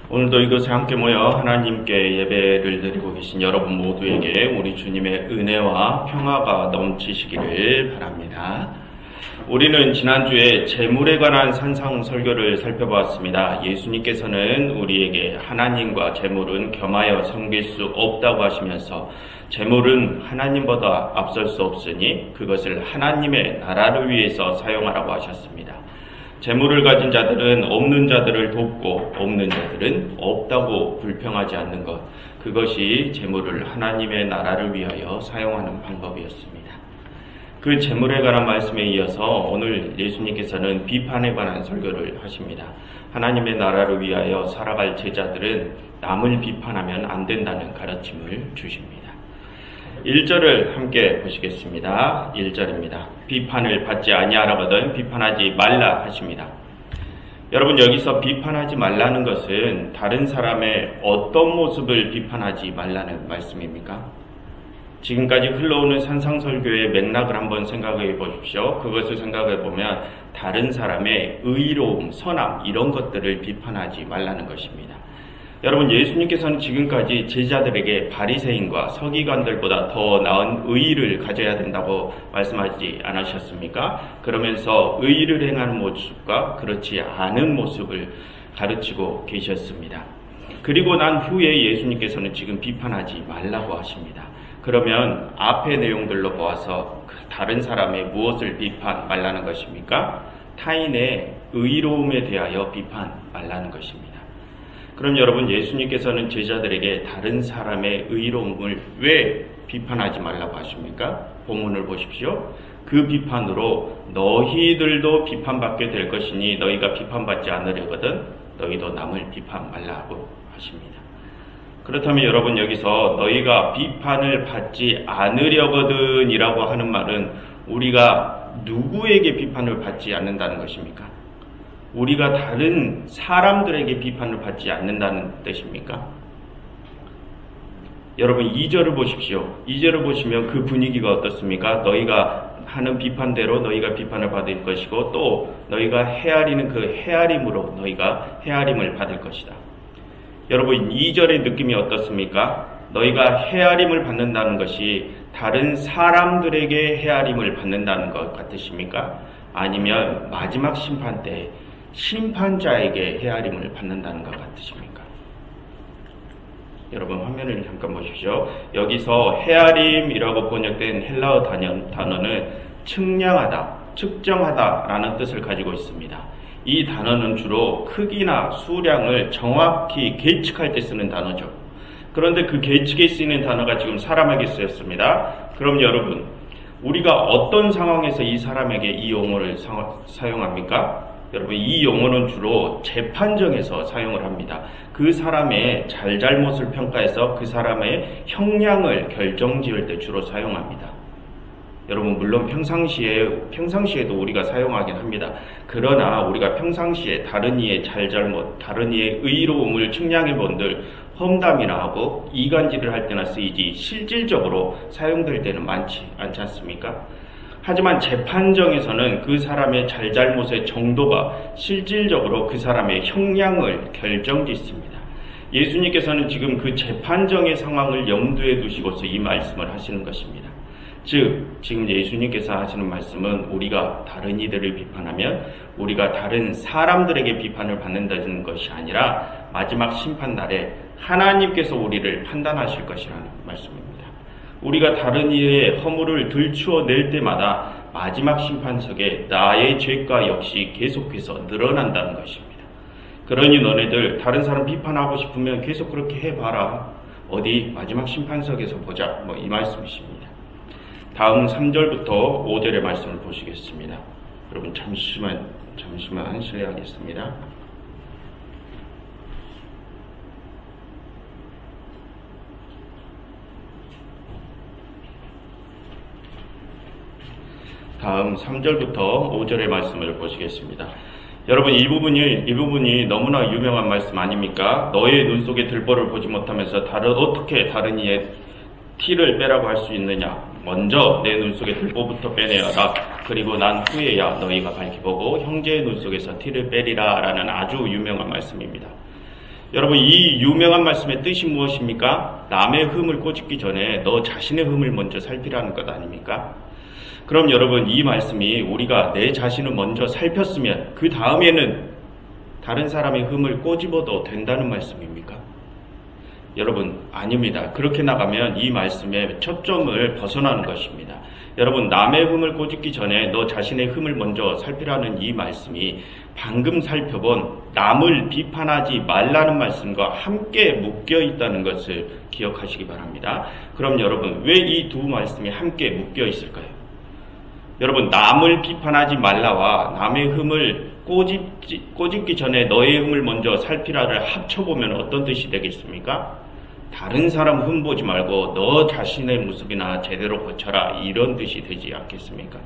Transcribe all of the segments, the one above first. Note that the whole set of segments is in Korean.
오늘도 이곳에 함께 모여 하나님께 예배를 드리고 계신 여러분 모두에게 우리 주님의 은혜와 평화가 넘치시기를 바랍니다. 우리는 지난주에 재물에 관한 산상 설교를 살펴보았습니다. 예수님께서는 우리에게 하나님과 재물은 겸하여 섬길 수 없다고 하시면서 재물은 하나님보다 앞설 수 없으니 그것을 하나님의 나라를 위해서 사용하라고 하셨습니다. 재물을 가진 자들은 없는 자들을 돕고 없는 자들은 없다고 불평하지 않는 것, 그것이 재물을 하나님의 나라를 위하여 사용하는 방법이었습니다. 그 재물에 관한 말씀에 이어서 오늘 예수님께서는 비판에 관한 설교를 하십니다. 하나님의 나라를 위하여 살아갈 제자들은 남을 비판하면 안 된다는 가르침을 주십니다. 1절을 함께 보시겠습니다. 1절입니다. 비판을 받지 아니하라거든 비판하지 말라 하십니다. 여러분, 여기서 비판하지 말라는 것은 다른 사람의 어떤 모습을 비판하지 말라는 말씀입니까? 지금까지 흘러오는 산상설교의 맥락을 한번 생각해 보십시오. 그것을 생각해 보면 다른 사람의 의로움, 선함 이런 것들을 비판하지 말라는 것입니다. 여러분, 예수님께서는 지금까지 제자들에게 바리새인과 서기관들보다 더 나은 의의를 가져야 된다고 말씀하지 않으셨습니까? 그러면서 의의를 행하는 모습과 그렇지 않은 모습을 가르치고 계셨습니다. 그리고 난 후에 예수님께서는 지금 비판하지 말라고 하십니다. 그러면 앞의 내용들로 보아서 다른 사람의 무엇을 비판 말라는 것입니까? 타인의 의로움에 대하여 비판 말라는 것입니다. 그럼 여러분, 예수님께서는 제자들에게 다른 사람의 의로움을 왜 비판하지 말라고 하십니까? 본문을 보십시오. 그 비판으로 너희들도 비판받게 될 것이니 너희가 비판받지 않으려거든 너희도 남을 비판 말라고 하십니다. 그렇다면 여러분, 여기서 너희가 비판을 받지 않으려거든 이라고 하는 말은 우리가 누구에게 비판을 받지 않는다는 것입니까? 우리가 다른 사람들에게 비판을 받지 않는다는 뜻입니까? 여러분, 2절을 보십시오. 2절을 보시면 그 분위기가 어떻습니까? 너희가 하는 비판대로 너희가 비판을 받을 것이고 또 너희가 헤아리는 그 헤아림으로 너희가 헤아림을 받을 것이다. 여러분, 2절의 느낌이 어떻습니까? 너희가 헤아림을 받는다는 것이 다른 사람들에게 헤아림을 받는다는 것 같으십니까? 아니면 마지막 심판 때 심판자에게 헤아림을 받는다는 것 같으십니까? 여러분, 화면을 잠깐 보십시오. 여기서 헤아림이라고 번역된 헬라어 단어는 측량하다, 측정하다 라는 뜻을 가지고 있습니다. 이 단어는 주로 크기나 수량을 정확히 계측할 때 쓰는 단어죠. 그런데 그 계측에 쓰이는 단어가 지금 사람에게 쓰였습니다. 그럼 여러분, 우리가 어떤 상황에서 이 사람에게 이 용어를 사용합니까? 여러분, 이 용어는 주로 재판정에서 사용을 합니다. 그 사람의 잘잘못을 평가해서 그 사람의 형량을 결정지을 때 주로 사용합니다. 여러분, 물론 평상시에도 우리가 사용하긴 합니다. 그러나 우리가 평상시에 다른 이의 잘잘못, 다른 이의 의로움을 측량해 본들 험담이나 하고 이간질을 할 때나 쓰이지 실질적으로 사용될 때는 많지 않지 않습니까? 하지만 재판정에서는 그 사람의 잘잘못의 정도가 실질적으로 그 사람의 형량을 결정짓습니다. 예수님께서는 지금 그 재판정의 상황을 염두에 두시고서 이 말씀을 하시는 것입니다. 즉, 지금 예수님께서 하시는 말씀은 우리가 다른 이들을 비판하면 우리가 다른 사람들에게 비판을 받는다는 것이 아니라 마지막 심판날에 하나님께서 우리를 판단하실 것이라는 말씀입니다. 우리가 다른 이의 허물을 들추어낼 때마다 마지막 심판석에 나의 죄가 역시 계속해서 늘어난다는 것입니다. 그러니 너네들 다른 사람 비판하고 싶으면 계속 그렇게 해봐라. 어디 마지막 심판석에서 보자. 이 말씀이십니다. 다음 3절부터 5절의 말씀을 보시겠습니다. 여러분, 잠시만 실례하겠습니다. 다음 3절부터 5절의 말씀을 보시겠습니다. 여러분, 이 부분이 너무나 유명한 말씀 아닙니까? 너의 눈 속에 들보를 보지 못하면서 어떻게 다른 이의 티를 빼라고 할 수 있느냐? 먼저 내 눈 속에 들보부터 빼내어라. 그리고 난 후에야 너희가 밝히 보고 형제의 눈 속에서 티를 빼리라 라는 아주 유명한 말씀입니다. 여러분, 이 유명한 말씀의 뜻이 무엇입니까? 남의 흠을 꼬집기 전에 너 자신의 흠을 먼저 살피라는 것 아닙니까? 그럼 여러분, 이 말씀이 우리가 내 자신을 먼저 살폈으면 그 다음에는 다른 사람의 흠을 꼬집어도 된다는 말씀입니까? 여러분, 아닙니다. 그렇게 나가면 이 말씀의 초점을 벗어나는 것입니다. 여러분, 남의 흠을 꼬집기 전에 너 자신의 흠을 먼저 살피라는 이 말씀이 방금 살펴본 남을 비판하지 말라는 말씀과 함께 묶여 있다는 것을 기억하시기 바랍니다. 그럼 여러분, 왜 이 두 말씀이 함께 묶여 있을까요? 여러분, 남을 비판하지 말라와 남의 흠을 꼬집기 전에 너의 흠을 먼저 살피라를 합쳐보면 어떤 뜻이 되겠습니까? 다른 사람 흠 보지 말고 너 자신의 모습이나 제대로 고쳐라, 이런 뜻이 되지 않겠습니까?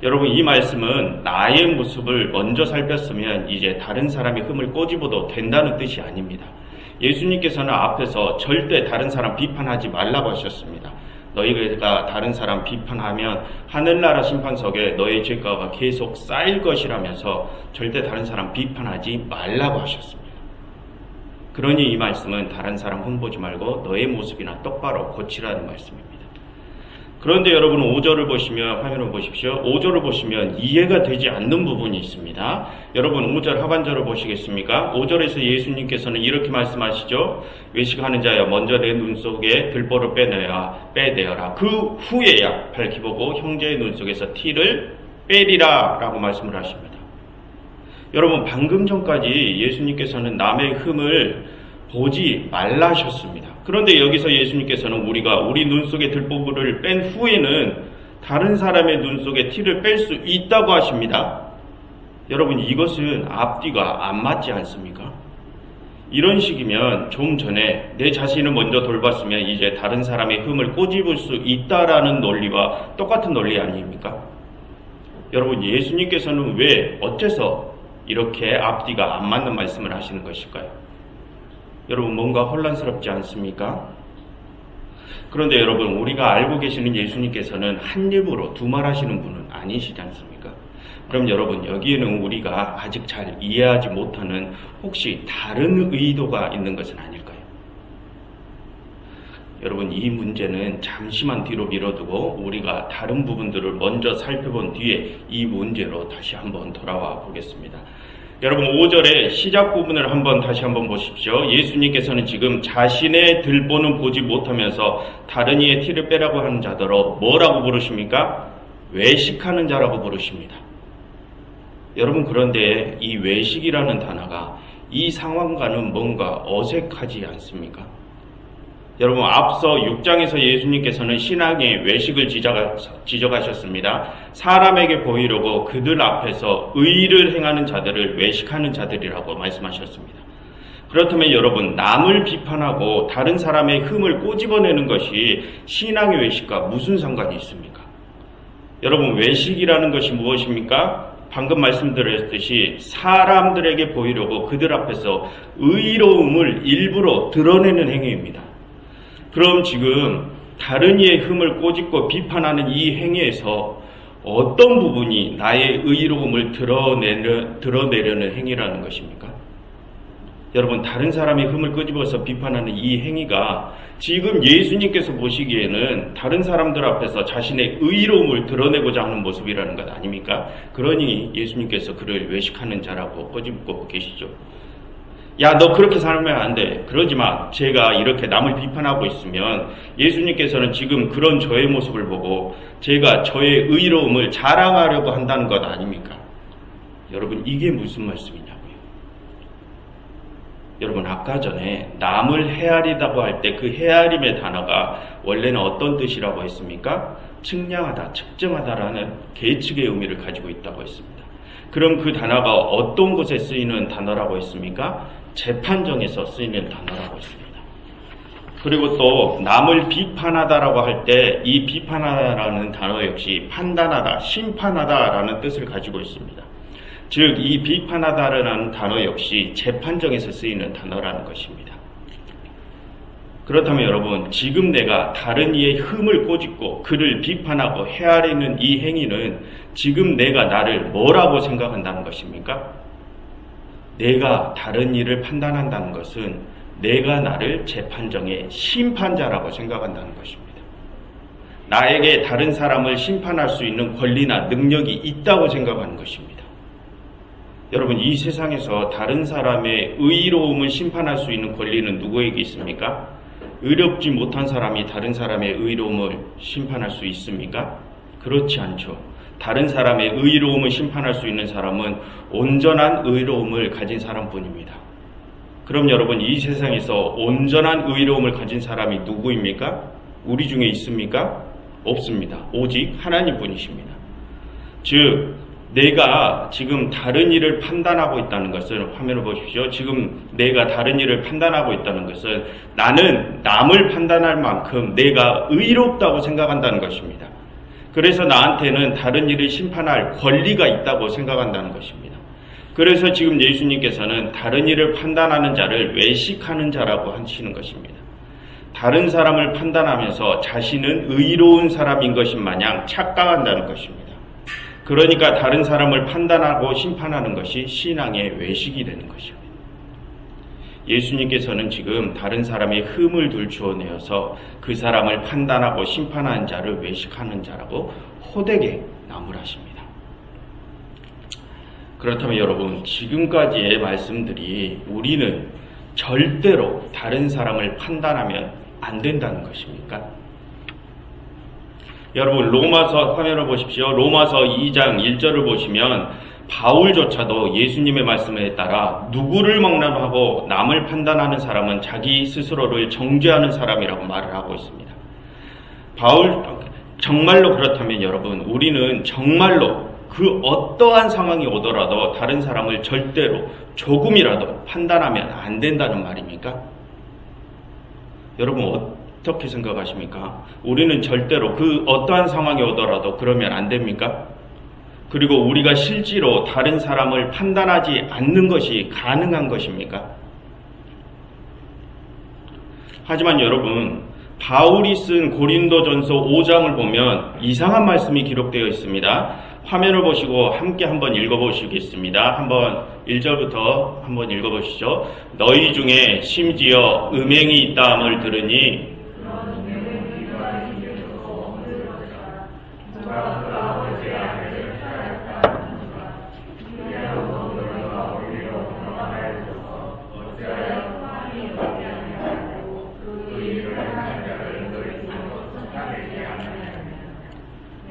여러분, 이 말씀은 나의 모습을 먼저 살폈으면 이제 다른 사람의 흠을 꼬집어도 된다는 뜻이 아닙니다. 예수님께서는 앞에서 절대 다른 사람 비판하지 말라고 하셨습니다. 너희가 다른 사람 비판하면 하늘나라 심판석에 너의 죄가가 계속 쌓일 것이라면서 절대 다른 사람 비판하지 말라고 하셨습니다. 그러니 이 말씀은 다른 사람 흠보지 말고 너의 모습이나 똑바로 고치라는 말씀입니다. 그런데 여러분, 5절을 보시면, 화면을 보십시오. 5절을 보시면 이해가 되지 않는 부분이 있습니다. 여러분, 5절 하반절을 보시겠습니까? 5절에서 예수님께서는 이렇게 말씀하시죠. 외식하는 자여, 먼저 내 눈 속에 들보를 빼내어라. 그 후에야 밝히 보고 형제의 눈 속에서 티를 빼리라 라고 말씀을 하십니다. 여러분, 방금 전까지 예수님께서는 남의 흠을 보지 말라 하셨습니다. 그런데 여기서 예수님께서는 우리가 우리 눈 속에 들보를 뺀 후에는 다른 사람의 눈 속에 티를 뺄 수 있다고 하십니다. 여러분, 이것은 앞뒤가 안 맞지 않습니까? 이런 식이면 좀 전에 내 자신을 먼저 돌봤으면 이제 다른 사람의 흠을 꼬집을 수 있다라는 논리와 똑같은 논리 아닙니까? 여러분, 예수님께서는 왜 어째서 이렇게 앞뒤가 안 맞는 말씀을 하시는 것일까요? 여러분, 뭔가 혼란스럽지 않습니까? 그런데 여러분, 우리가 알고 계시는 예수님께서는 한 입으로 두 말 하시는 분은 아니시지 않습니까? 그럼 여러분, 여기에는 우리가 아직 잘 이해하지 못하는 혹시 다른 의도가 있는 것은 아닐까요? 여러분, 이 문제는 잠시만 뒤로 미뤄두고 우리가 다른 부분들을 먼저 살펴본 뒤에 이 문제로 다시 한번 돌아와 보겠습니다. 여러분, 5절의 시작 부분을 다시 한번 보십시오. 예수님께서는 지금 자신의 들보는 보지 못하면서 다른 이의 티를 빼라고 하는 자더러 뭐라고 부르십니까? 외식하는 자라고 부르십니다. 여러분, 그런데 이 외식이라는 단어가 이 상황과는 뭔가 어색하지 않습니까? 여러분, 앞서 6장에서 예수님께서는 신앙의 외식을 지적하셨습니다. 사람에게 보이려고 그들 앞에서 의를 행하는 자들을 외식하는 자들이라고 말씀하셨습니다. 그렇다면 여러분, 남을 비판하고 다른 사람의 흠을 꼬집어내는 것이 신앙의 외식과 무슨 상관이 있습니까? 여러분, 외식이라는 것이 무엇입니까? 방금 말씀드렸듯이 사람들에게 보이려고 그들 앞에서 의로움을 일부러 드러내는 행위입니다. 그럼 지금 다른 이의 흠을 꼬집고 비판하는 이 행위에서 어떤 부분이 나의 의로움을 드러내려는 행위라는 것입니까? 여러분, 다른 사람의 흠을 끄집어서 비판하는 이 행위가 지금 예수님께서 보시기에는 다른 사람들 앞에서 자신의 의로움을 드러내고자 하는 모습이라는 것 아닙니까? 그러니 예수님께서 그를 외식하는 자라고 꼬집고 계시죠. 야, 너 그렇게 살면 안 돼. 그러지 마. 제가 이렇게 남을 비판하고 있으면 예수님께서는 지금 그런 저의 모습을 보고 제가 저의 의로움을 자랑하려고 한다는 것 아닙니까? 여러분, 이게 무슨 말씀이냐고요. 여러분, 아까 전에 남을 헤아리다고 할 때 그 헤아림의 단어가 원래는 어떤 뜻이라고 했습니까? 측량하다, 측정하다라는 계측의 의미를 가지고 있다고 했습니다. 그럼 그 단어가 어떤 곳에 쓰이는 단어라고 했습니까? 재판정에서 쓰이는 단어라고 했습니다. 그리고 또 남을 비판하다라고 할 때 이 비판하다라는 단어 역시 판단하다, 심판하다라는 뜻을 가지고 있습니다. 즉, 이 비판하다라는 단어 역시 재판정에서 쓰이는 단어라는 것입니다. 그렇다면 여러분, 지금 내가 다른 이의 흠을 꼬집고 그를 비판하고 헤아리는 이 행위는 지금 내가 나를 뭐라고 생각한다는 것입니까? 내가 다른 이를 판단한다는 것은 내가 나를 재판정의 심판자라고 생각한다는 것입니다. 나에게 다른 사람을 심판할 수 있는 권리나 능력이 있다고 생각하는 것입니다. 여러분, 이 세상에서 다른 사람의 의로움을 심판할 수 있는 권리는 누구에게 있습니까? 의롭지 못한 사람이 다른 사람의 의로움을 심판할 수 있습니까? 그렇지 않죠. 다른 사람의 의로움을 심판할 수 있는 사람은 온전한 의로움을 가진 사람뿐입니다. 그럼 여러분, 이 세상에서 온전한 의로움을 가진 사람이 누구입니까? 우리 중에 있습니까? 없습니다. 오직 하나님뿐이십니다. 즉, 내가 지금 다른 일을 판단하고 있다는 것을, 화면을 보십시오. 지금 내가 다른 일을 판단하고 있다는 것은 나는 남을 판단할 만큼 내가 의롭다고 생각한다는 것입니다. 그래서 나한테는 다른 일을 심판할 권리가 있다고 생각한다는 것입니다. 그래서 지금 예수님께서는 다른 일을 판단하는 자를 외식하는 자라고 하시는 것입니다. 다른 사람을 판단하면서 자신은 의로운 사람인 것인 마냥 착각한다는 것입니다. 그러니까 다른 사람을 판단하고 심판하는 것이 신앙의 외식이 되는 것입니다. 예수님께서는 지금 다른 사람의 흠을 들추어내어서 그 사람을 판단하고 심판하는 자를 외식하는 자라고 호되게 나무라십니다. 그렇다면 여러분, 지금까지의 말씀들이 우리는 절대로 다른 사람을 판단하면 안 된다는 것입니까? 여러분, 로마서 화면을 보십시오. 로마서 2장 1절을 보시면 바울조차도 예수님의 말씀에 따라 누구를 막론하고 남을 판단하는 사람은 자기 스스로를 정죄하는 사람이라고 말을 하고 있습니다. 정말로 그렇다면 여러분, 우리는 정말로 그 어떠한 상황이 오더라도 다른 사람을 절대로 조금이라도 판단하면 안 된다는 말입니까? 여러분, 어떻게 생각하십니까? 우리는 절대로 그 어떠한 상황이 오더라도 그러면 안 됩니까? 그리고 우리가 실제로 다른 사람을 판단하지 않는 것이 가능한 것입니까? 하지만 여러분, 바울이 쓴 고린도전서 5장을 보면 이상한 말씀이 기록되어 있습니다. 화면을 보시고 함께 한번 읽어보시겠습니다. 한번 1절부터 한번 읽어보시죠. 너희 중에 심지어 음행이 있다함을 들으니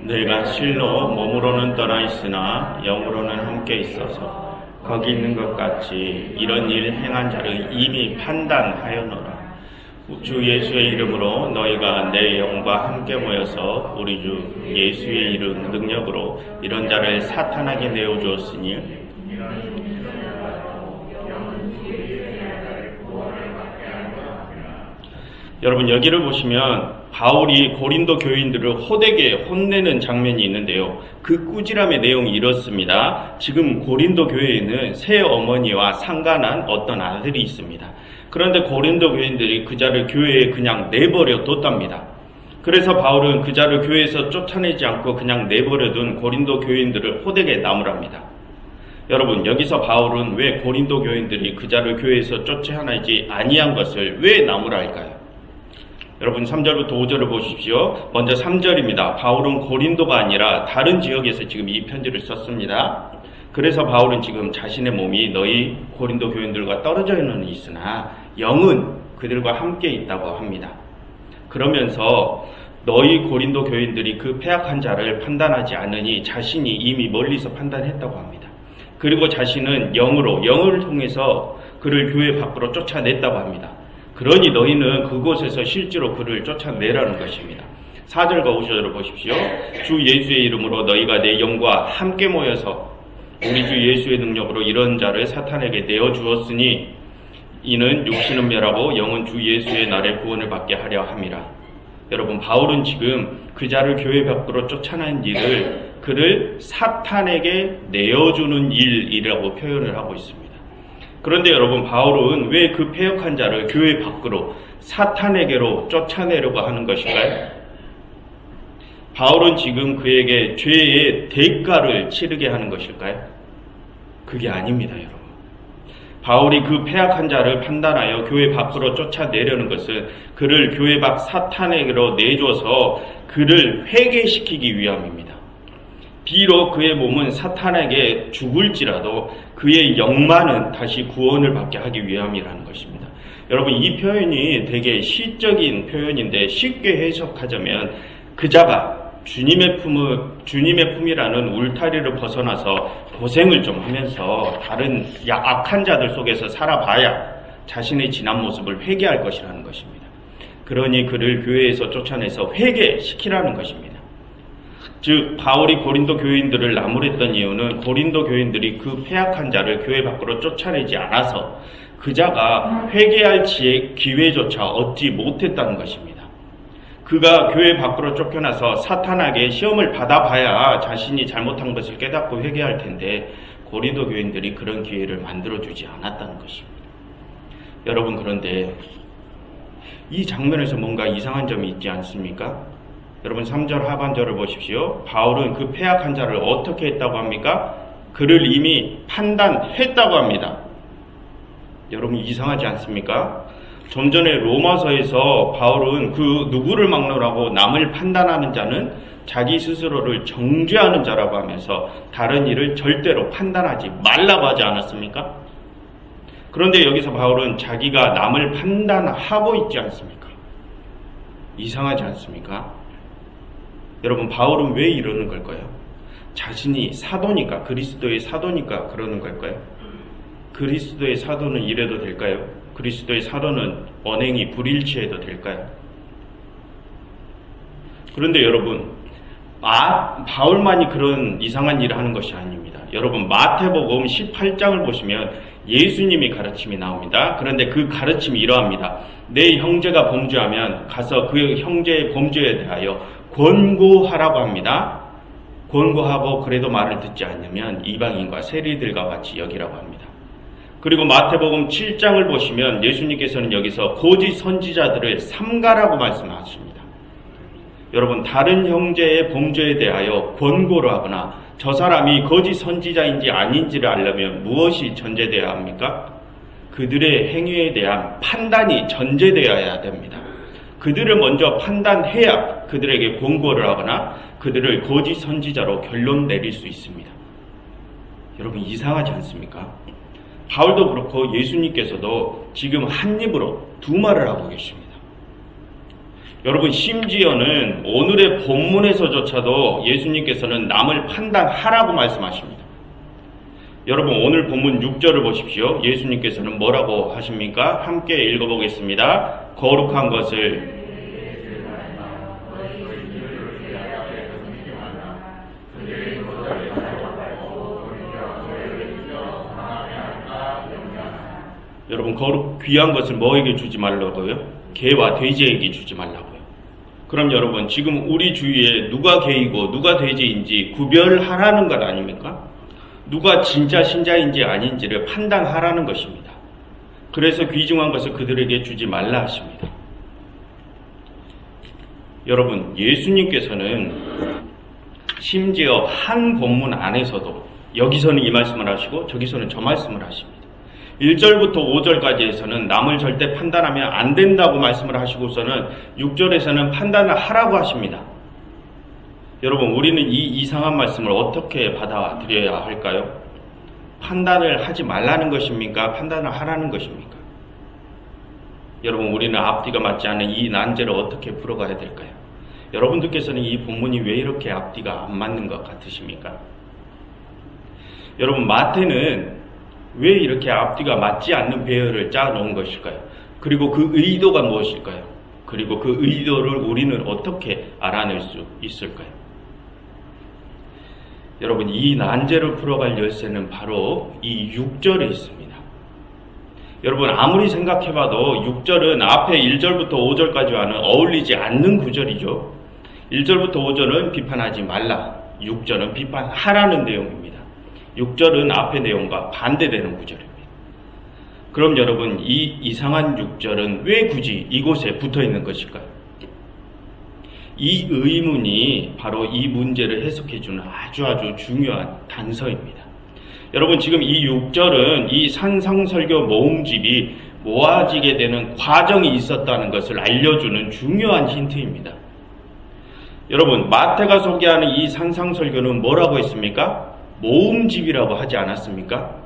내가 실로 몸으로는 떠나 있으나 영으로는 함께 있어서 거기 있는 것 같이 이런 일 행한 자를 이미 판단하였노라. 주 예수의 이름으로 너희가 내 영과 함께 모여서 우리 주 예수의 이름 능력으로 이런 자를 사탄에게 내어주었으니 여러분, 여기를 보시면 바울이 고린도 교인들을 호되게 혼내는 장면이 있는데요. 그 꾸지람의 내용이 이렇습니다. 지금 고린도 교회에는 새 어머니와 상간한 어떤 아들이 있습니다. 그런데 고린도 교인들이 그 자를 교회에 그냥 내버려 뒀답니다. 그래서 바울은 그 자를 교회에서 쫓아내지 않고 그냥 내버려둔 고린도 교인들을 호되게 나무랍니다. 여러분, 여기서 바울은 왜 고린도 교인들이 그 자를 교회에서 쫓아내지 아니한 것을 왜 나무라 할까요? 여러분, 3절부터 5절을 보십시오. 먼저 3절입니다. 바울은 고린도가 아니라 다른 지역에서 지금 이 편지를 썼습니다. 그래서 바울은 지금 자신의 몸이 너희 고린도 교인들과 떨어져는 있으나 영은 그들과 함께 있다고 합니다. 그러면서 너희 고린도 교인들이 그 패악한 자를 판단하지 않으니 자신이 이미 멀리서 판단했다고 합니다. 그리고 자신은 영을 통해서 그를 교회 밖으로 쫓아냈다고 합니다. 그러니 너희는 그곳에서 실제로 그를 쫓아내라는 것입니다. 4절과 5절을 보십시오. 주 예수의 이름으로 너희가 내 영과 함께 모여서 우리 주 예수의 능력으로 이런 자를 사탄에게 내어주었으니 이는 육신은 멸하고 영은 주 예수의 날에 구원을 받게 하려 함이라. 여러분, 바울은 지금 그 자를 교회 밖으로 쫓아낸 일을 그를 사탄에게 내어주는 일이라고 표현을 하고 있습니다. 그런데 여러분, 바울은 왜 그 패역한 자를 교회 밖으로 사탄에게로 쫓아내려고 하는 것일까요? 바울은 지금 그에게 죄의 대가를 치르게 하는 것일까요? 그게 아닙니다, 여러분. 바울이 그 패역한 자를 판단하여 교회 밖으로 쫓아내려는 것은 그를 교회 밖 사탄에게로 내줘서 그를 회개시키기 위함입니다. 비록 그의 몸은 사탄에게 죽을지라도 그의 영만은 다시 구원을 받게 하기 위함이라는 것입니다. 여러분, 이 표현이 되게 시적인 표현인데 쉽게 해석하자면 그 자가 주님의 품이라는 울타리를 벗어나서 고생을 좀 하면서 다른 악한 자들 속에서 살아봐야 자신의 지난 모습을 회개할 것이라는 것입니다. 그러니 그를 교회에서 쫓아내서 회개시키라는 것입니다. 즉, 바울이 고린도 교인들을 나무랬던 이유는 고린도 교인들이 그 패역한 자를 교회 밖으로 쫓아내지 않아서 그 자가 회개할 기회조차 얻지 못했다는 것입니다. 그가 교회 밖으로 쫓겨나서 사탄에게 시험을 받아봐야 자신이 잘못한 것을 깨닫고 회개할 텐데 고린도 교인들이 그런 기회를 만들어주지 않았다는 것입니다. 여러분, 그런데 이 장면에서 뭔가 이상한 점이 있지 않습니까? 여러분, 3절 하반절을 보십시오. 바울은 그 패역한 자를 어떻게 했다고 합니까? 그를 이미 판단했다고 합니다. 여러분, 이상하지 않습니까? 좀 전에 로마서에서 바울은 그 누구를 막론하고 남을 판단하는 자는 자기 스스로를 정죄하는 자라고 하면서 다른 일을 절대로 판단하지 말라고 하지 않았습니까? 그런데 여기서 바울은 자기가 남을 판단하고 있지 않습니까? 이상하지 않습니까? 여러분, 바울은 왜 이러는 걸까요? 자신이 사도니까, 그리스도의 사도니까 그러는 걸까요? 그리스도의 사도는 이래도 될까요? 그리스도의 사도는 언행이 불일치해도 될까요? 그런데 여러분, 바울만이 그런 이상한 일을 하는 것이 아닙니다. 여러분, 마태복음 18장을 보시면 예수님이 가르침이 나옵니다. 그런데 그 가르침이 이러합니다. 내 형제가 범죄하면 가서 그 형제의 범죄에 대하여 권고하라고 합니다. 권고하고 그래도 말을 듣지 않으면 이방인과 세리들과 같이 여기라고 합니다. 그리고 마태복음 7장을 보시면 예수님께서는 여기서 거짓 선지자들을 삼가라고 말씀하십니다. 여러분, 다른 형제의 범죄에 대하여 권고를 하거나 저 사람이 거짓 선지자인지 아닌지를 알려면 무엇이 전제되어야 합니까? 그들의 행위에 대한 판단이 전제되어야 됩니다. 그들을 먼저 판단해야 그들에게 권고를 하거나 그들을 거짓 선지자로 결론 내릴 수 있습니다. 여러분, 이상하지 않습니까? 바울도 그렇고 예수님께서도 지금 한 입으로 두 말을 하고 계십니다. 여러분, 심지어는 오늘의 본문에서조차도 예수님께서는 남을 판단하라고 말씀하십니다. 여러분, 오늘 본문 6절을 보십시오. 예수님께서는 뭐라고 하십니까? 함께 읽어보겠습니다. 거룩한 것을 여러분, 귀한 것을 뭐에게 주지 말라고요? 개와 돼지에게 주지 말라고요. 그럼 여러분, 지금 우리 주위에 누가 개이고 누가 돼지인지 구별하라는 것 아닙니까? 누가 진짜 신자인지 아닌지를 판단하라는 것입니다. 그래서 귀중한 것을 그들에게 주지 말라 하십니다. 여러분, 예수님께서는 심지어 한 본문 안에서도 여기서는 이 말씀을 하시고 저기서는 저 말씀을 하십니다. 1절부터 5절까지에서는 남을 절대 판단하면 안 된다고 말씀을 하시고서는 6절에서는 판단을 하라고 하십니다. 여러분, 우리는 이 이상한 말씀을 어떻게 받아들여야 할까요? 판단을 하지 말라는 것입니까? 판단을 하라는 것입니까? 여러분, 우리는 앞뒤가 맞지 않는 이 난제를 어떻게 풀어가야 될까요? 여러분들께서는 이 본문이 왜 이렇게 앞뒤가 안 맞는 것 같으십니까? 여러분, 마태는 왜 이렇게 앞뒤가 맞지 않는 배열을 짜놓은 것일까요? 그리고 그 의도가 무엇일까요? 그리고 그 의도를 우리는 어떻게 알아낼 수 있을까요? 여러분, 이 난제를 풀어갈 열쇠는 바로 이 6절에 있습니다. 여러분, 아무리 생각해봐도 6절은 앞에 1절부터 5절까지와는 어울리지 않는 구절이죠. 1절부터 5절은 비판하지 말라, 6절은 비판하라는 내용입니다. 6절은 앞의 내용과 반대되는 구절입니다. 그럼 여러분, 이 이상한 6절은 왜 굳이 이곳에 붙어 있는 것일까요? 이 의문이 바로 이 문제를 해석해주는 아주 중요한 단서입니다. 여러분, 지금 이 6절은 이 산상설교 모음집이 모아지게 되는 과정이 있었다는 것을 알려주는 중요한 힌트입니다. 여러분, 마태가 소개하는 이 산상설교는 뭐라고 했습니까? 모음집이라고 하지 않았습니까?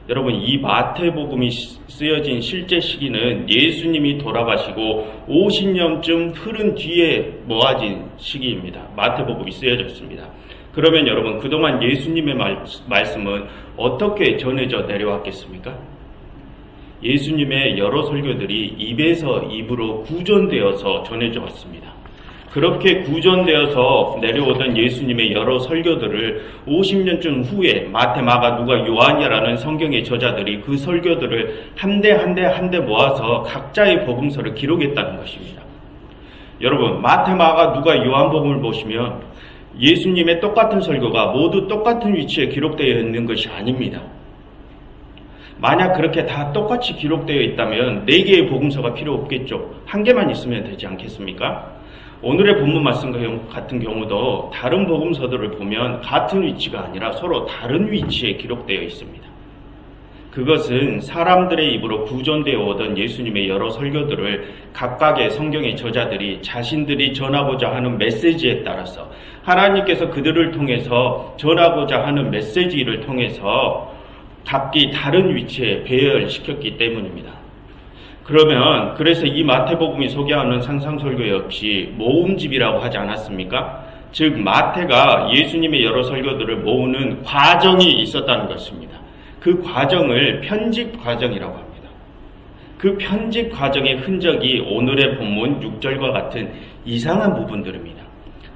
여러분, 이 마태복음이 쓰여진 실제 시기는 예수님이 돌아가시고 50년쯤 흐른 뒤에 모아진 시기입니다. 마태복음이 쓰여졌습니다. 그러면 여러분, 그동안 예수님의 말씀은 어떻게 전해져 내려왔겠습니까? 예수님의 여러 설교들이 입에서 입으로 구전되어서 전해져 왔습니다. 그렇게 구전되어서 내려오던 예수님의 여러 설교들을 50년쯤 후에 마태, 마가, 누가, 요한이라는 성경의 저자들이 그 설교들을 한 대 모아서 각자의 복음서를 기록했다는 것입니다. 여러분, 마태, 마가, 누가, 요한복음을 보시면 예수님의 똑같은 설교가 모두 똑같은 위치에 기록되어 있는 것이 아닙니다. 만약 그렇게 다 똑같이 기록되어 있다면 4개의 복음서가 필요 없겠죠. 한 개만 있으면 되지 않겠습니까? 오늘의 본문 말씀 같은 경우도 다른 복음서들을 보면 같은 위치가 아니라 서로 다른 위치에 기록되어 있습니다. 그것은 사람들의 입으로 구전되어 오던 예수님의 여러 설교들을 각각의 성경의 저자들이 자신들이 전하고자 하는 메시지에 따라서 하나님께서 그들을 통해서 전하고자 하는 메시지를 통해서 각기 다른 위치에 배열시켰기 때문입니다. 그래서 이 마태복음이 소개하는 산상설교 역시 모음집이라고 하지 않았습니까? 즉, 마태가 예수님의 여러 설교들을 모으는 과정이 있었다는 것입니다. 그 과정을 편집 과정이라고 합니다. 그 편집 과정의 흔적이 오늘의 본문 6절과 같은 이상한 부분들입니다.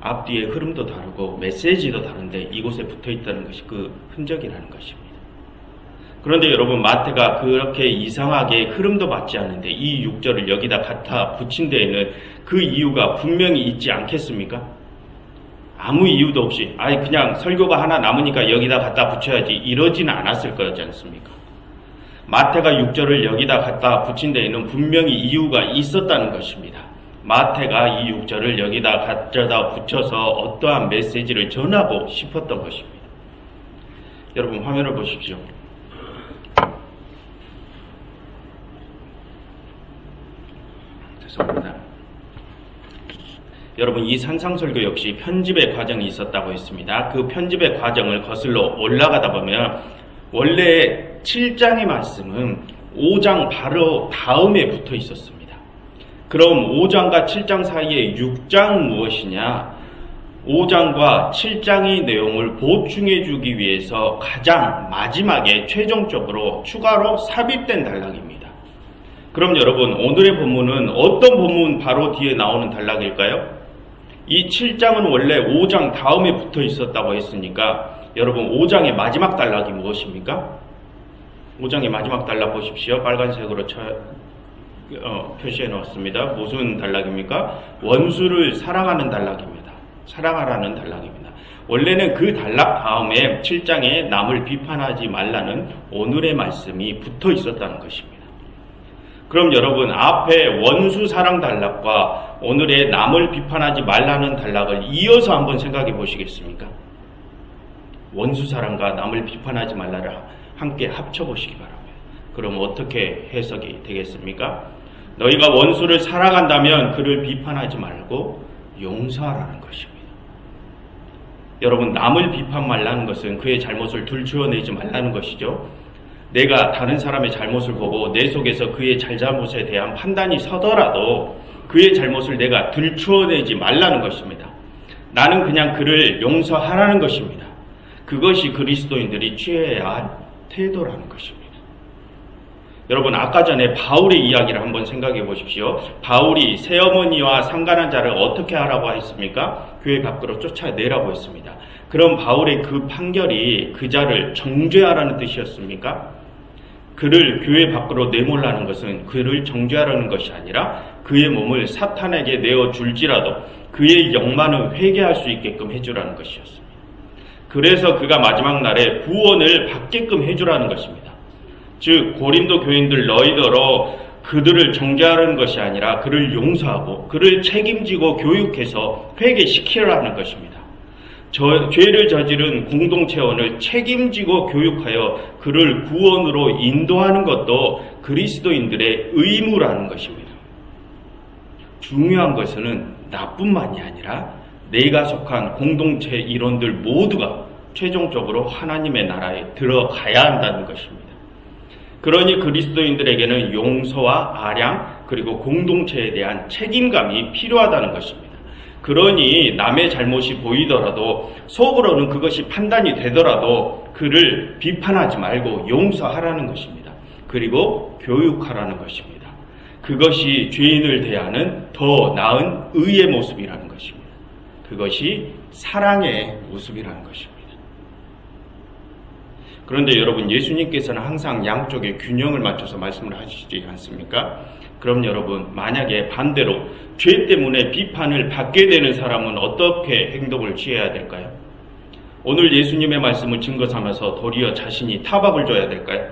앞뒤의 흐름도 다르고 메시지도 다른데 이곳에 붙어 있다는 것이 그 흔적이라는 것입니다. 그런데 여러분, 마태가 그렇게 이상하게 흐름도 맞지 않는데 이 6절을 여기다 갖다 붙인 데에는 그 이유가 분명히 있지 않겠습니까? 아무 이유도 없이 그냥 설교가 하나 남으니까 여기다 갖다 붙여야지 이러지는 않았을 거지 않습니까? 마태가 6절을 여기다 갖다 붙인 데에는 분명히 이유가 있었다는 것입니다. 마태가 이 6절을 여기다 갖다 붙여서 어떠한 메시지를 전하고 싶었던 것입니다. 여러분, 화면을 보십시오. 여러분, 이 산상설교 역시 편집의 과정이 있었다고 했습니다. 그 편집의 과정을 거슬러 올라가다 보면 원래 7장의 말씀은 5장 바로 다음에 붙어 있었습니다. 그럼 5장과 7장 사이에 6장은 무엇이냐? 5장과 7장의 내용을 보충해 주기 위해서 가장 마지막에 최종적으로 추가로 삽입된 단락입니다. 그럼 여러분, 오늘의 본문은 어떤 본문 바로 뒤에 나오는 단락일까요? 이 7장은 원래 5장 다음에 붙어 있었다고 했으니까 여러분, 5장의 마지막 단락이 무엇입니까? 5장의 마지막 단락 보십시오. 빨간색으로 표시해 놓았습니다. 무슨 단락입니까? 원수를 사랑하는 단락입니다. 사랑하라는 단락입니다. 원래는 그 단락 다음에 7장에 남을 비판하지 말라는 오늘의 말씀이 붙어 있었다는 것입니다. 그럼 여러분, 앞에 원수 사랑 단락과 오늘의 남을 비판하지 말라는 단락을 이어서 한번 생각해 보시겠습니까? 원수 사랑과 남을 비판하지 말라를 함께 합쳐보시기 바랍니다. 그럼 어떻게 해석이 되겠습니까? 너희가 원수를 사랑한다면 그를 비판하지 말고 용서하라는 것입니다. 여러분, 남을 비판 말라는 것은 그의 잘못을 들추어내지 말라는 것이죠. 내가 다른 사람의 잘못을 보고 내 속에서 그의 잘잘못에 대한 판단이 서더라도 그의 잘못을 내가 들추어내지 말라는 것입니다. 나는 그냥 그를 용서하라는 것입니다. 그것이 그리스도인들이 취해야 할 태도라는 것입니다. 여러분, 아까 전에 바울의 이야기를 한번 생각해 보십시오. 바울이 새어머니와 상관한 자를 어떻게 하라고 했습니까? 교회 밖으로 쫓아내라고 했습니다. 그럼 바울의 그 판결이 그 자를 정죄하라는 뜻이었습니까? 그를 교회 밖으로 내몰라는 것은 그를 정죄하라는 것이 아니라 그의 몸을 사탄에게 내어줄지라도 그의 영만을 회개할 수 있게끔 해주라는 것이었습니다. 그래서 그가 마지막 날에 구원을 받게끔 해주라는 것입니다. 즉 고린도 교인들 너희더러 그들을 정죄하는 것이 아니라 그를 용서하고 그를 책임지고 교육해서 회개시키라는 것입니다. 죄를 저지른 공동체원을 책임지고 교육하여 그를 구원으로 인도하는 것도 그리스도인들의 의무라는 것입니다. 중요한 것은 나뿐만이 아니라 내가 속한 공동체 일원들 모두가 최종적으로 하나님의 나라에 들어가야 한다는 것입니다. 그러니 그리스도인들에게는 용서와 아량 그리고 공동체에 대한 책임감이 필요하다는 것입니다. 그러니 남의 잘못이 보이더라도 속으로는 그것이 판단이 되더라도 그를 비판하지 말고 용서하라는 것입니다. 그리고 교육하라는 것입니다. 그것이 죄인을 대하는 더 나은 의의 모습이라는 것입니다. 그것이 사랑의 모습이라는 것입니다. 그런데 여러분, 예수님께서는 항상 양쪽의 균형을 맞춰서 말씀을 하시지 않습니까? 그럼 여러분, 만약에 반대로 죄 때문에 비판을 받게 되는 사람은 어떻게 행동을 취해야 될까요? 오늘 예수님의 말씀을 증거 삼아서 도리어 자신이 타박을 줘야 될까요?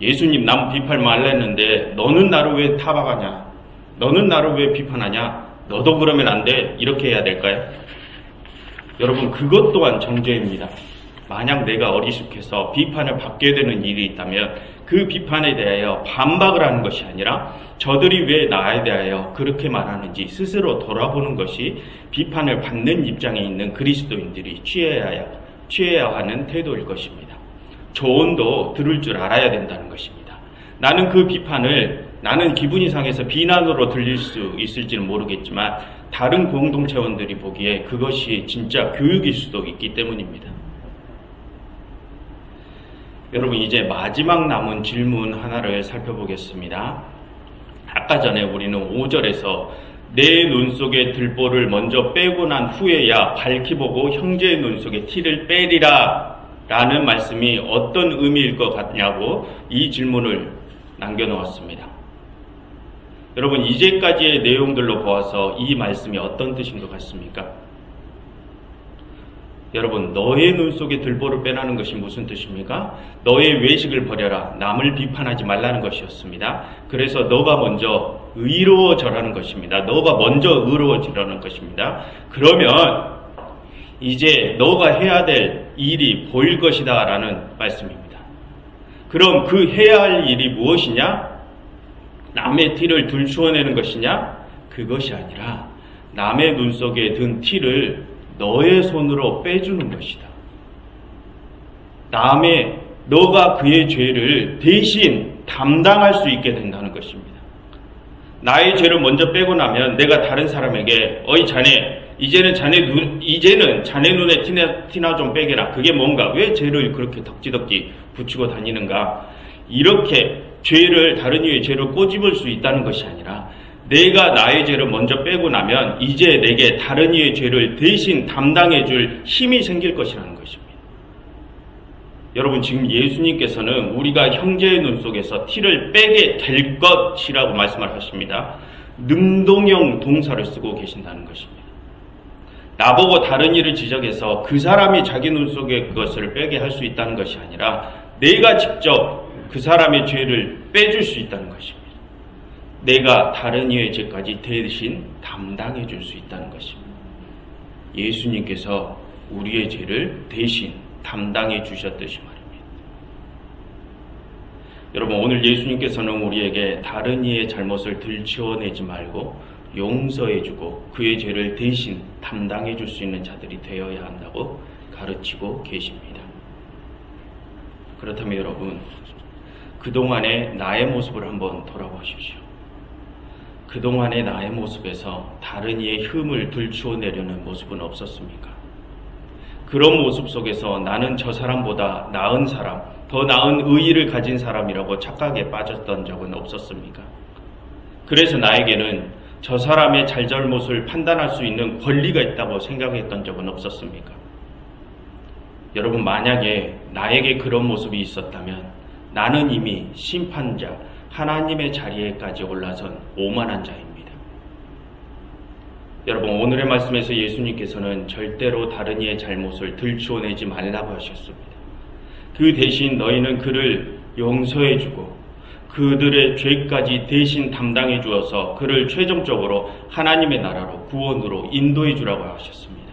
예수님, 남 비판 말라 했는데 너는 나를 왜 타박하냐? 너는 나를 왜 비판하냐? 너도 그러면 안 돼. 이렇게 해야 될까요? 여러분, 그것 또한 정죄입니다. 만약 내가 어리숙해서 비판을 받게 되는 일이 있다면 그 비판에 대하여 반박을 하는 것이 아니라 저들이 왜 나에 대하여 그렇게 말하는지 스스로 돌아보는 것이 비판을 받는 입장에 있는 그리스도인들이 취해야 하는 태도일 것입니다. 조언도 들을 줄 알아야 된다는 것입니다. 나는 그 비판을 나는 기분이 상해서 비난으로 들릴 수 있을지는 모르겠지만 다른 공동체원들이 보기에 그것이 진짜 교육일 수도 있기 때문입니다. 여러분, 이제 마지막 남은 질문 하나를 살펴보겠습니다. 아까 전에 우리는 5절에서 내 눈 속에 들보를 먼저 빼고 난 후에야 밝히 보고 형제의 눈 속에 티를 빼리라 라는 말씀이 어떤 의미일 것 같냐고 이 질문을 남겨놓았습니다. 여러분, 이제까지의 내용들로 보아서 이 말씀이 어떤 뜻인 것 같습니까? 여러분, 너의 눈 속에 들보를 빼라는 것이 무슨 뜻입니까? 너의 외식을 버려라. 남을 비판하지 말라는 것이었습니다. 그래서 너가 먼저 의로워져라는 것입니다. 너가 먼저 의로워지라는 것입니다. 그러면 이제 너가 해야 될 일이 보일 것이다 라는 말씀입니다. 그럼 그 해야 할 일이 무엇이냐? 남의 티를 들추어내는 것이냐? 그것이 아니라 남의 눈 속에 든 티를 너의 손으로 빼주는 것이다. 너가 그의 죄를 대신 담당할 수 있게 된다는 것입니다. 나의 죄를 먼저 빼고 나면 내가 다른 사람에게 어이 자네, 이제는 자네 눈에 티나 좀 빼게라. 그게 뭔가? 왜 죄를 그렇게 덕지덕지 붙이고 다니는가? 이렇게 다른 이의 죄를 꼬집을 수 있다는 것이 아니라 내가 나의 죄를 먼저 빼고 나면 이제 내게 다른 이의 죄를 대신 담당해 줄 힘이 생길 것이라는 것입니다. 여러분, 지금 예수님께서는 우리가 형제의 눈 속에서 티를 빼게 될 것이라고 말씀을 하십니다. 능동형 동사를 쓰고 계신다는 것입니다. 나보고 다른 일을 지적해서 그 사람이 자기 눈 속에 그것을 빼게 할 수 있다는 것이 아니라 내가 직접 그 사람의 죄를 빼줄 수 있다는 것입니다. 내가 다른 이의 죄까지 대신 담당해 줄 수 있다는 것입니다. 예수님께서 우리의 죄를 대신 담당해 주셨듯이 말입니다. 여러분, 오늘 예수님께서는 우리에게 다른 이의 잘못을 들추어내지 말고 용서해 주고 그의 죄를 대신 담당해 줄 수 있는 자들이 되어야 한다고 가르치고 계십니다. 그렇다면 여러분, 그동안의 나의 모습을 한번 돌아보십시오. 그동안의 나의 모습에서 다른 이의 흠을 들추어내려는 모습은 없었습니까? 그런 모습 속에서 나는 저 사람보다 나은 사람, 더 나은 의의를 가진 사람이라고 착각에 빠졌던 적은 없었습니까? 그래서 나에게는 저 사람의 잘잘못을 판단할 수 있는 권리가 있다고 생각했던 적은 없었습니까? 여러분, 만약에 나에게 그런 모습이 있었다면 나는 이미 심판자, 하나님의 자리에까지 올라선 오만한 자입니다. 여러분, 오늘의 말씀에서 예수님께서는 절대로 다른 이의 잘못을 들추어내지 말라고 하셨습니다. 그 대신 너희는 그를 용서해주고 그들의 죄까지 대신 담당해 주어서 그를 최종적으로 하나님의 나라로 구원으로 인도해 주라고 하셨습니다.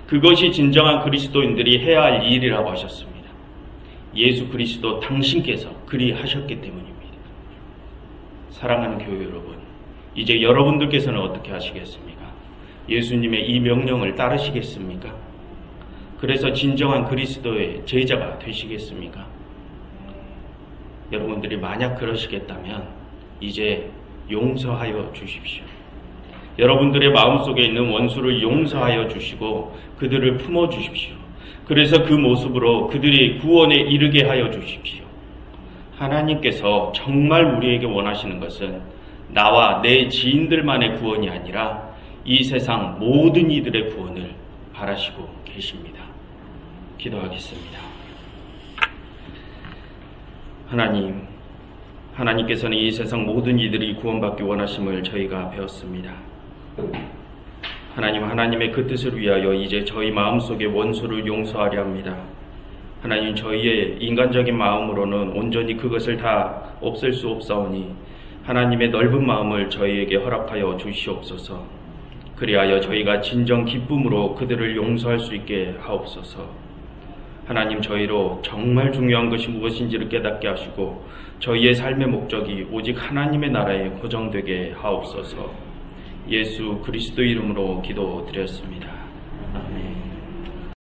그것이 진정한 그리스도인들이 해야 할 일이라고 하셨습니다. 예수 그리스도 당신께서 그리 하셨기 때문입니다. 사랑하는 교회 여러분, 이제 여러분들께서는 어떻게 하시겠습니까? 예수님의 이 명령을 따르시겠습니까? 그래서 진정한 그리스도의 제자가 되시겠습니까? 여러분들이 만약 그러시겠다면 이제 용서하여 주십시오. 여러분들의 마음속에 있는 원수를 용서하여 주시고 그들을 품어 주십시오. 그래서 그 모습으로 그들이 구원에 이르게 하여 주십시오. 하나님께서 정말 우리에게 원하시는 것은 나와 내 지인들만의 구원이 아니라 이 세상 모든 이들의 구원을 바라시고 계십니다. 기도하겠습니다. 하나님께서는 이 세상 모든 이들이 구원받기 원하심을 저희가 배웠습니다. 하나님의 그 뜻을 위하여 이제 저희 마음속의 원수를 용서하려 합니다. 하나님, 저희의 인간적인 마음으로는 온전히 그것을 다 없앨 수 없사오니 하나님의 넓은 마음을 저희에게 허락하여 주시옵소서. 그리하여 저희가 진정 기쁨으로 그들을 용서할 수 있게 하옵소서. 하나님, 저희로 정말 중요한 것이 무엇인지를 깨닫게 하시고 저희의 삶의 목적이 오직 하나님의 나라에 고정되게 하옵소서. 예수 그리스도 이름으로 기도드렸습니다.